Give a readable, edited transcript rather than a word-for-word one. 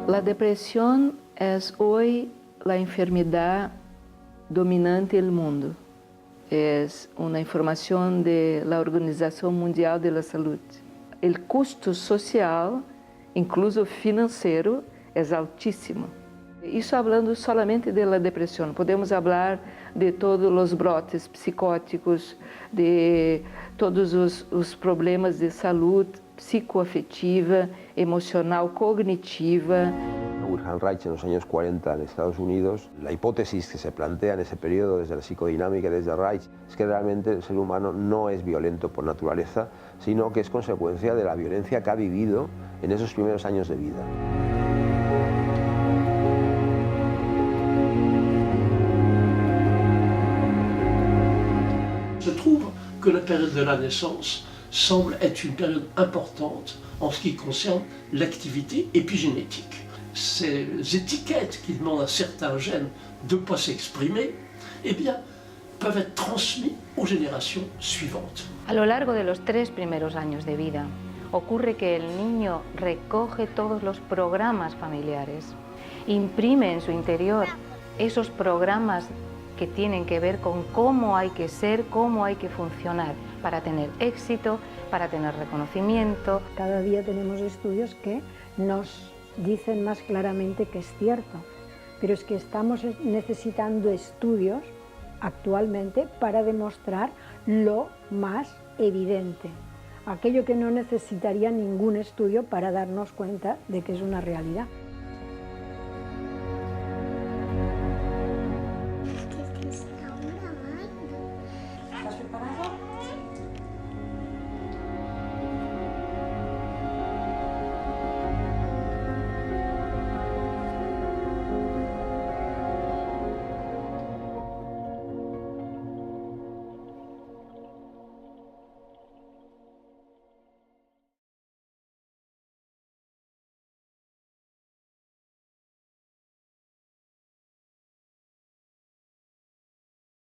La depresión es hoy la enfermedad dominante del mundo. Es una información de la Organización Mundial de la Salud. El costo social, incluso financiero, es altísimo. Isso hablando solamente de la depresión. Podemos hablar de todos los brotes psicóticos, de todos os problemas de salud psicoafectiva, emocional, cognitiva. Wilhelm Reich en los años 40 en Estados Unidos, la hipótesis que se plantea en ese periodo desde la psicodinámica, desde Reich, es que realmente el ser humano no es violento por naturaleza, sino que es consecuencia de la violencia que ha vivido en esos primeros años de vida. Je trouve que la période de la naissance semble être une période importante en ce qui concerne l'activité épigénétique. Ces étiquettes qui demandent à certains gènes de ne pas s'exprimer, eh bien, peuvent être transmis aux générations suivantes. A lo largo de los 3 primeros años de vida, ocurre que el niño recoge todos los programas familiares, imprime en su interior esos programas que tienen que ver con cómo hay que ser, cómo hay que funcionar para tener éxito, para tener reconocimiento. Cada día tenemos estudios que nos dicen más claramente que es cierto, pero es que estamos necesitando estudios actualmente para demostrar lo más evidente, aquello que no necesitaría ningún estudio para darnos cuenta de que es una realidad.